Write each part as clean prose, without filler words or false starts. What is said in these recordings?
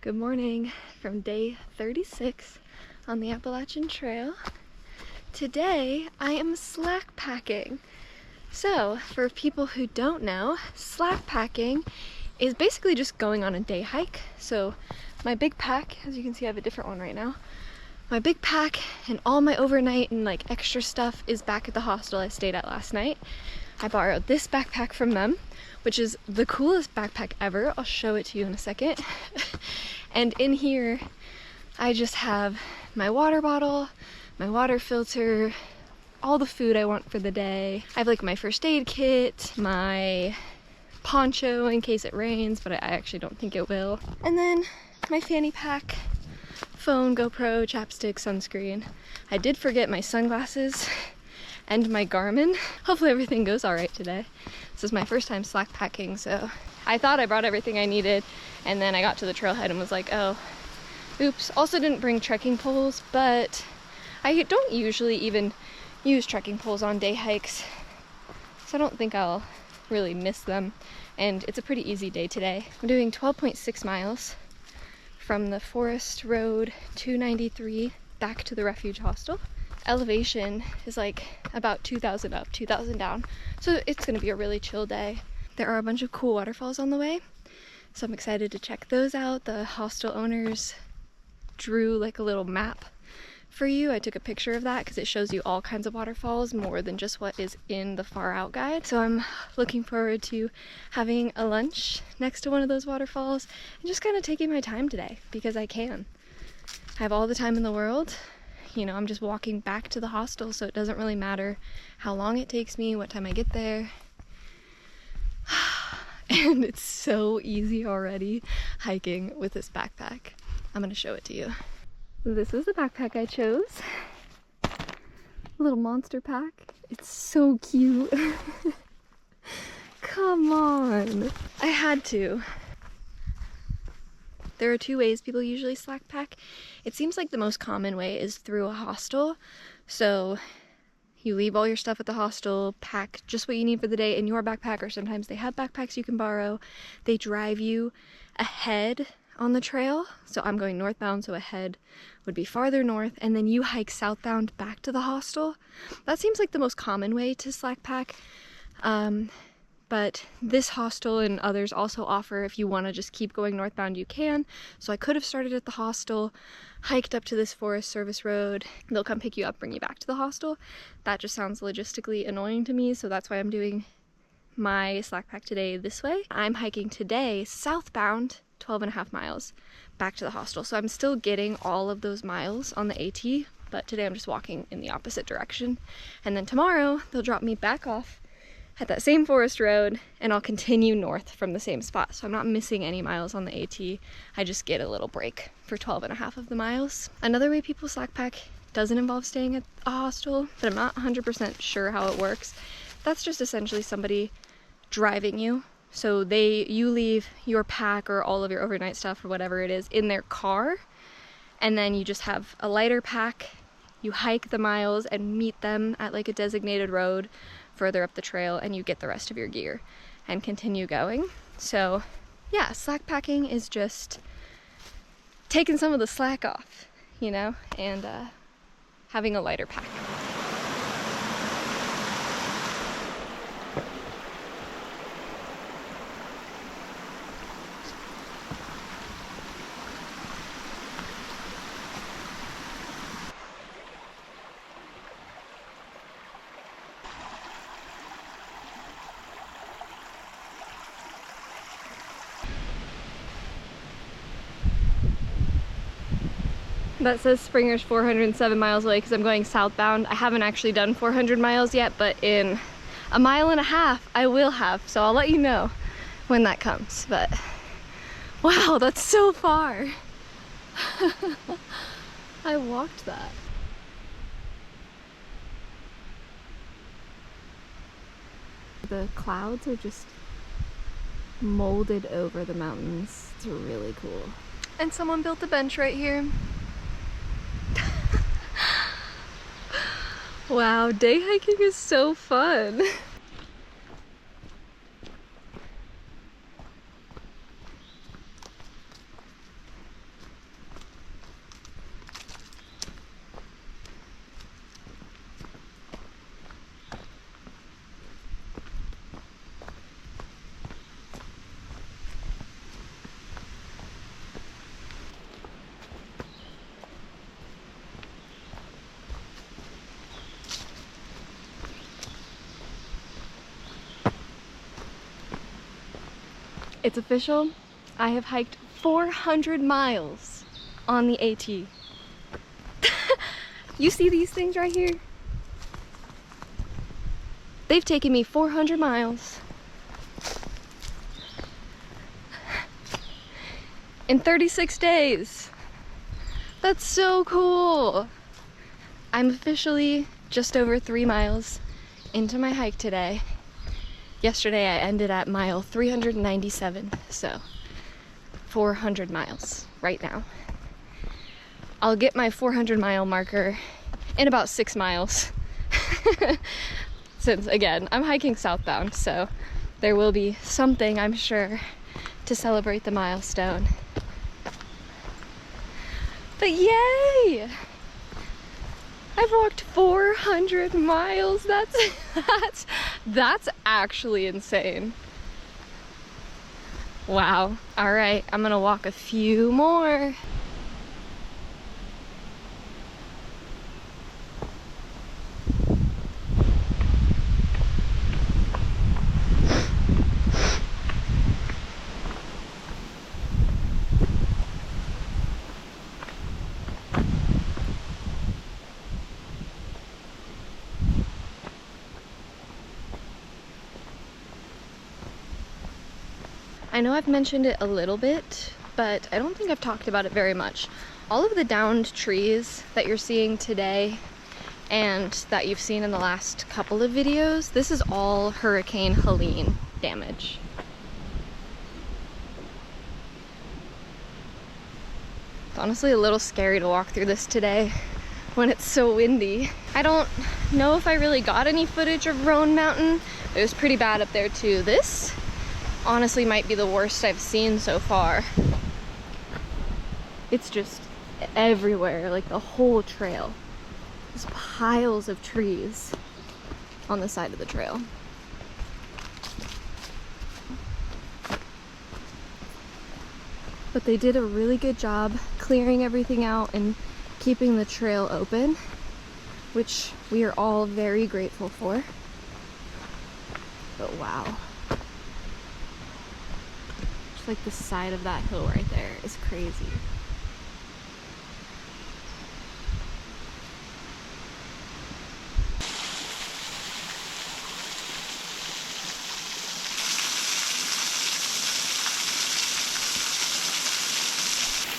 Good morning from day 36 on the Appalachian Trail. Today I am slack packing. So for people who don't know, slack packing is basically just going on a day hike. So my big pack, as you can see I have a different one right now, my big pack and all my overnight and like extra stuff is back at the hostel I stayed at last night. I borrowed this backpack from them, which is the coolest backpack ever. I'll show it to you in a second. And in here, I just have my water bottle, my water filter, all the food I want for the day. I have like my first aid kit, my poncho in case it rains, but I actually don't think it will. And then my fanny pack, phone, GoPro, chapstick, sunscreen. I did forget my sunglasses and my Garmin. Hopefully everything goes all right today. This is my first time slack packing, so I thought I brought everything I needed, and then I got to the trailhead and was like, oh, oops. Also didn't bring trekking poles, but I don't usually even use trekking poles on day hikes, so I don't think I'll really miss them. And it's a pretty easy day today. I'm doing 12.6 miles from the forest road 293 back to the refuge hostel. Elevation is like about 2,000 up, 2,000 down, so it's gonna be a really chill day. There are a bunch of cool waterfalls on the way, so I'm excited to check those out. The hostel owners drew like a little map for you. I took a picture of that because it shows you all kinds of waterfalls, more than just what is in the far out guide. So I'm looking forward to having a lunch next to one of those waterfalls and just kind of taking my time today because I can. I have all the time in the world. You know, I'm just walking back to the hostel, so it doesn't really matter how long it takes me, what time I get there. And it's so easy already hiking with this backpack. I'm gonna show it to you. This is the backpack I chose. Little monster pack. It's so cute. Come on. I had to. There are two ways people usually slack pack. It seems like the most common way is through a hostel. So you leave all your stuff at the hostel, pack just what you need for the day in your backpack, or sometimes they have backpacks you can borrow. They drive you ahead on the trail. So I'm going northbound, so ahead would be farther north, and then you hike southbound back to the hostel. That seems like the most common way to slack pack. But this hostel and others also offer, if you want to just keep going northbound, you can. So I could have started at the hostel, hiked up to this Forest Service road. They'll come pick you up, bring you back to the hostel. That just sounds logistically annoying to me, so that's why I'm doing my slack pack today this way. I'm hiking today southbound 12.5 miles back to the hostel. So I'm still getting all of those miles on the AT, but today I'm just walking in the opposite direction. And then tomorrow they'll drop me back off at that same forest road, and I'll continue north from the same spot. So I'm not missing any miles on the AT. I just get a little break for 12.5 of the miles. Another way people slack pack doesn't involve staying at a hostel, but I'm not 100% sure how it works. That's just essentially somebody driving you. So you leave your pack or all of your overnight stuff or whatever it is in their car, and then you just have a lighter pack. You hike the miles and meet them at like a designated road further up the trail, and you get the rest of your gear and continue going. So yeah, slack packing is just taking some of the slack off, you know, and having a lighter pack. That says Springer's 407 miles away because I'm going southbound. I haven't actually done 400 miles yet, but in a mile and a half I will have, so I'll let you know when that comes. But wow, that's so far. I walked that. The clouds are just molded over the mountains. It's really cool. And someone built a bench right here. Wow, day hiking is so fun. It's official. I have hiked 400 miles on the AT. You see these things right here? They've taken me 400 miles in 36 days. That's so cool. I'm officially just over 3 miles into my hike today. Yesterday I ended at mile 397, so 400 miles right now. I'll get my 400 mile marker in about 6 miles. Since, again, I'm hiking southbound, so there will be something, I'm sure, to celebrate the milestone. But yay! I've walked 400 miles. That's actually insane. Wow. All right, I'm gonna walk a few more. I know I've mentioned it a little bit, but I don't think I've talked about it very much. All of the downed trees that you're seeing today and that you've seen in the last couple of videos, this is all Hurricane Helene damage. It's honestly a little scary to walk through this today when it's so windy. I don't know if I really got any footage of Roan Mountain. It was pretty bad up there too. This honestly might be the worst I've seen so far. It's just everywhere, like the whole trail. There's piles of trees on the side of the trail. But they did a really good job clearing everything out and keeping the trail open, which we are all very grateful for. But wow. Like the side of that hill right there is crazy.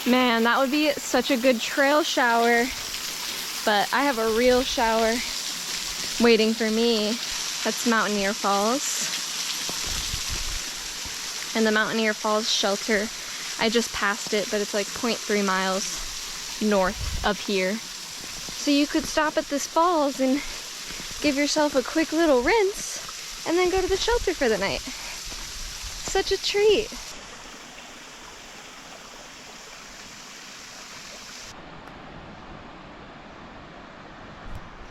Man, that would be such a good trail shower, but I have a real shower waiting for me. That's Mountaineer Falls. And the Mountaineer Falls shelter, I just passed it, but it's like 0.3 miles north of here. So you could stop at this falls and give yourself a quick little rinse and then go to the shelter for the night. Such a treat.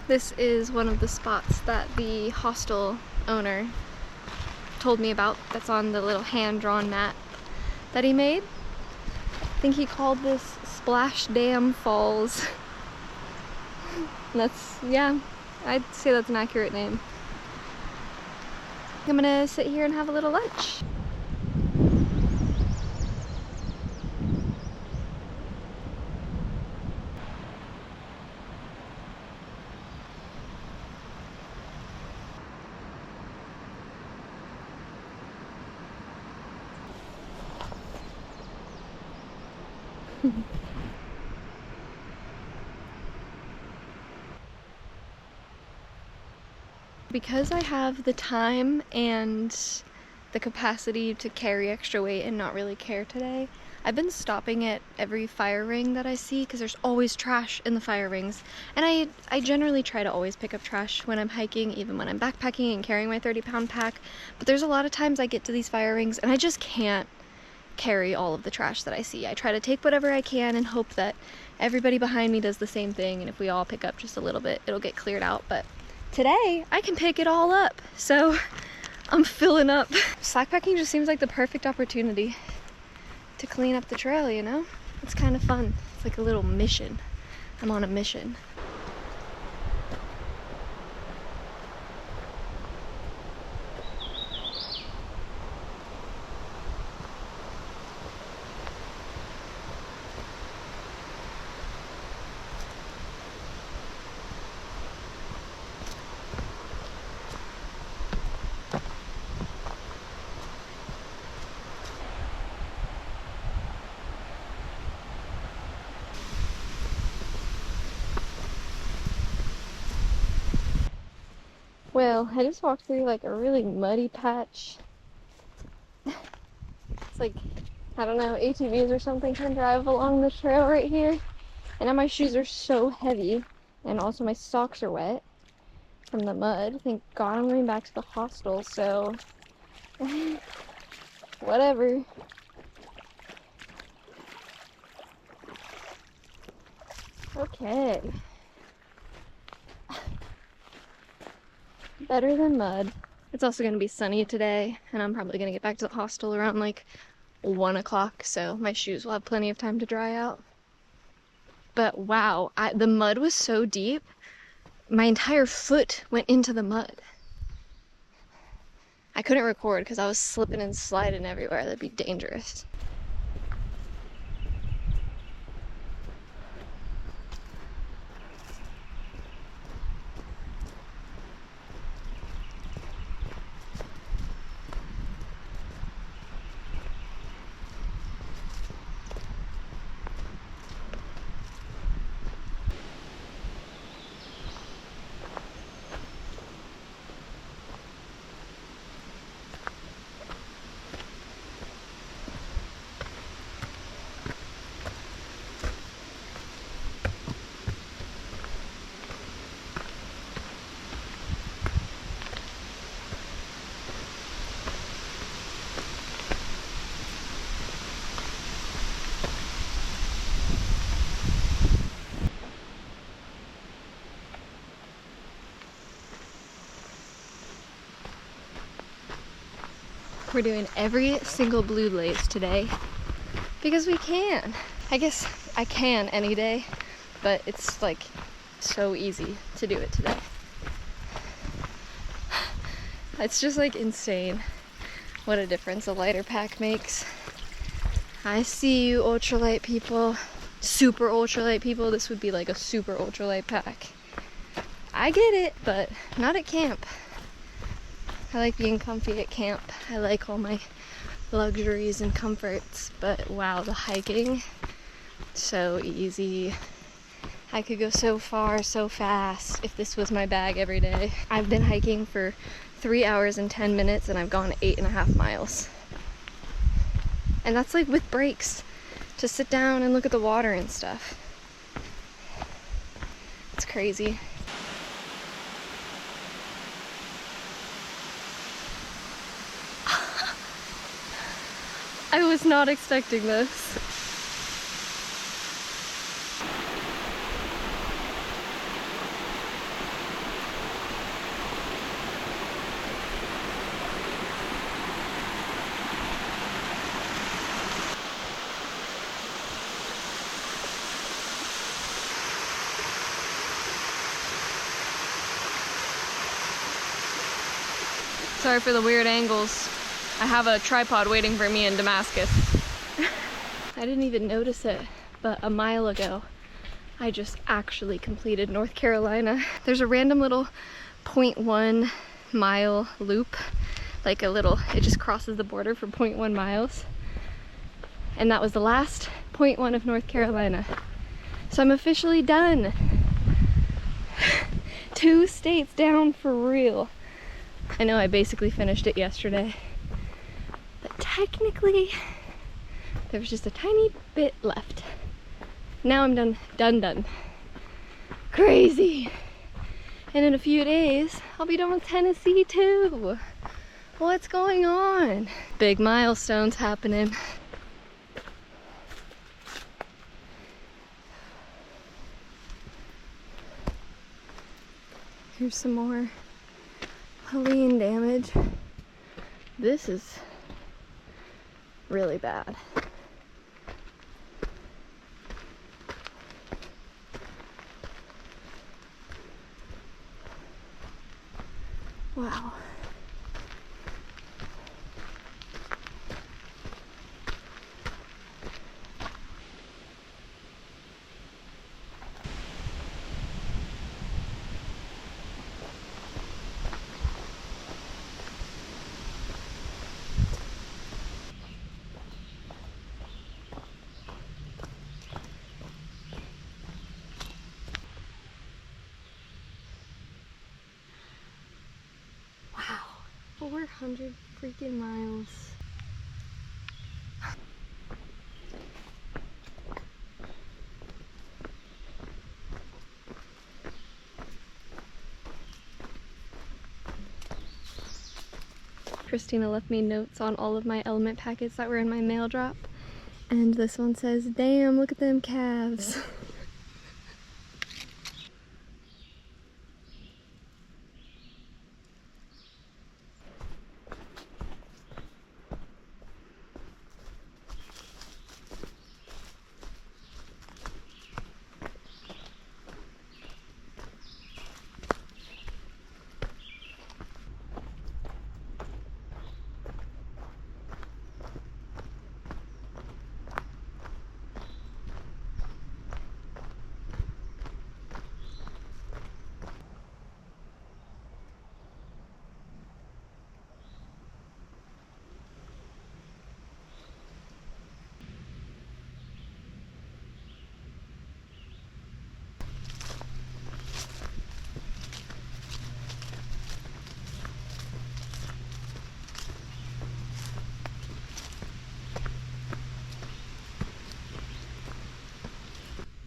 This is one of the spots that the hostel owner told me about, that's on the little hand-drawn map that he made. I think he called this Splash Dam Falls. That's, yeah, I'd say that's an accurate name. I'm gonna sit here and have a little lunch. Because I have the time and the capacity to carry extra weight and not really care today, I've been stopping at every fire ring that I see because there's always trash in the fire rings. And I generally try to always pick up trash when I'm hiking, even when I'm backpacking and carrying my 30-pound pack. But there's a lot of times I get to these fire rings and I just can't carry all of the trash that I see. I try to take whatever I can and hope that everybody behind me does the same thing, and if we all pick up just a little bit, it'll get cleared out. But today, I can pick it all up, so I'm filling up. Slackpacking just seems like the perfect opportunity to clean up the trail, you know? It's kind of fun. It's like a little mission. I'm on a mission. Well, I just walked through like a really muddy patch. It's like, I don't know, ATVs or something can drive along the trail right here. And now my shoes are so heavy, and also my socks are wet from the mud. Thank God I'm going back to the hostel, so whatever. Okay. Better than mud. It's also going to be sunny today, and I'm probably going to get back to the hostel around like 1 o'clock, so my shoes will have plenty of time to dry out. But wow, the mud was so deep, my entire foot went into the mud. I couldn't record because I was slipping and sliding everywhere. That'd be dangerous. We're doing every single blue lace today because we can. I guess I can any day, but it's like so easy to do it today. It's just like insane what a difference a lighter pack makes. I see you ultralight people, super ultralight people. This would be like a super ultralight pack. I get it, but not at camp. I like being comfy at camp. I like all my luxuries and comforts, but wow, the hiking, so easy. I could go so far, so fast if this was my bag every day. I've been hiking for 3 hours and 10 minutes and I've gone 8.5 miles. And that's like with breaks to sit down and look at the water and stuff. It's crazy. I was not expecting this. Sorry for the weird angles. I have a tripod waiting for me in Damascus. I didn't even notice it, but a mile ago, I just actually completed North Carolina. There's a random little 0.1 mile loop, like a little, it just crosses the border for 0.1 miles. And that was the last 0.1 of North Carolina. So I'm officially done. 2 states down for real. I know I basically finished it yesterday, but technically there was just a tiny bit left. Now I'm done. Crazy. And in a few days, I'll be done with Tennessee too. What's going on? Big milestones happening. Here's some more Helene damage. This is really bad. Wow. 400 freaking miles. Christina left me notes on all of my element packets that were in my mail drop. And this one says, "Damn, look at them calves."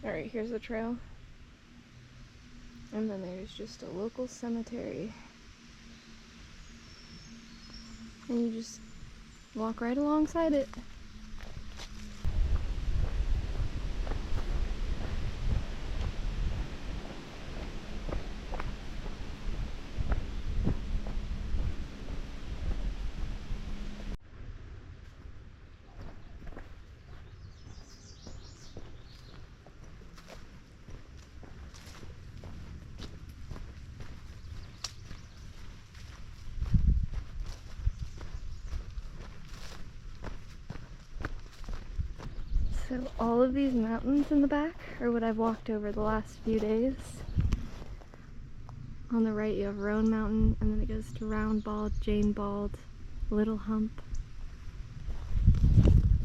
Alright, here's the trail. And then there's just a local cemetery. And you just walk right alongside it. So all of these mountains in the back are what I've walked over the last few days. On the right you have Roan Mountain, and then it goes to Round Bald, Jane Bald, Little Hump.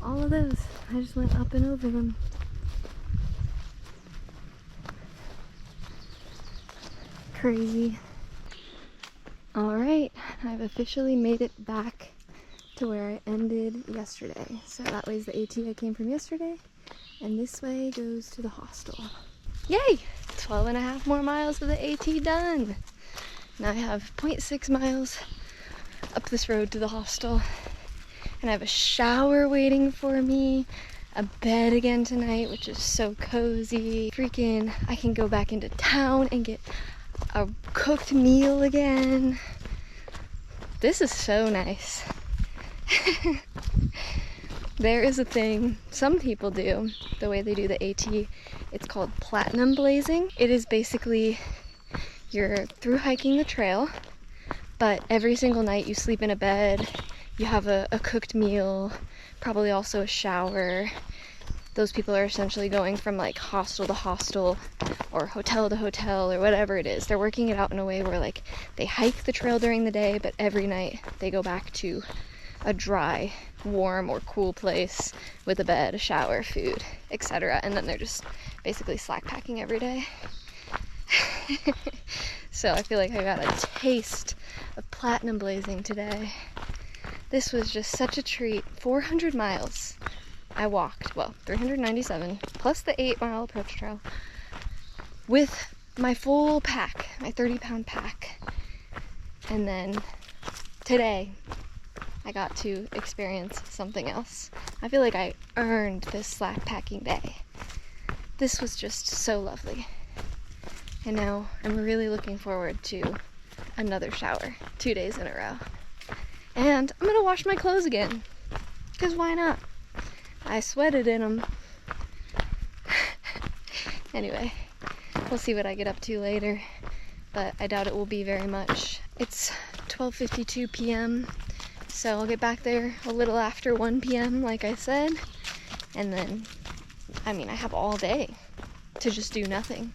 All of those, I just went up and over them. Crazy. Alright, I've officially made it back to where I ended yesterday. So that way is the AT I came from yesterday, and this way goes to the hostel. Yay! 12.5 more miles of the AT done! Now I have 0.6 miles up this road to the hostel, and I have a shower waiting for me, a bed again tonight, which is so cozy. Freaking, I can go back into town and get a cooked meal again. This is so nice. There is a thing some people do, the way they do the AT, it's called platinum blazing. It is basically you're through hiking the trail, but every single night you sleep in a bed, you have a cooked meal, probably also a shower. Those people are essentially going from like hostel to hostel or hotel to hotel or whatever it is. They're working it out in a way where like they hike the trail during the day, but every night they go back to a dry, warm, or cool place with a bed, a shower, food, etc. And then they're just basically slack packing every day. So I feel like I got a taste of platinum blazing today. This was just such a treat. 400 miles I walked, well, 397 plus the 8-mile approach trail with my full pack, my 30-pound pack. And then today I got to experience something else. I feel like I earned this slack packing day. This was just so lovely. And now I'm really looking forward to another shower 2 days in a row. And I'm gonna wash my clothes again, because why not? I sweated in them. Anyway, we'll see what I get up to later, but I doubt it will be very much. It's 12:52 p.m. So I'll get back there a little after 1 p.m. like I said, and then, I mean, I have all day to just do nothing.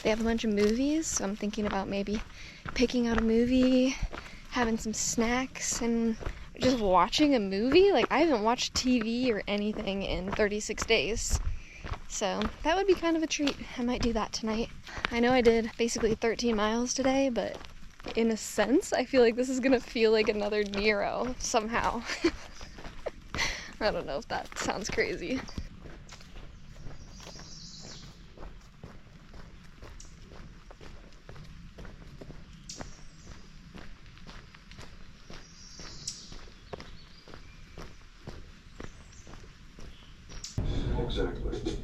They have a bunch of movies, so I'm thinking about maybe picking out a movie, having some snacks, and just watching a movie. Like, I haven't watched TV or anything in 36 days, so that would be kind of a treat. I might do that tonight. I know I did basically 13 miles today, but in a sense, I feel like this is gonna feel like another Nero somehow. I don't know if that sounds crazy. Exactly.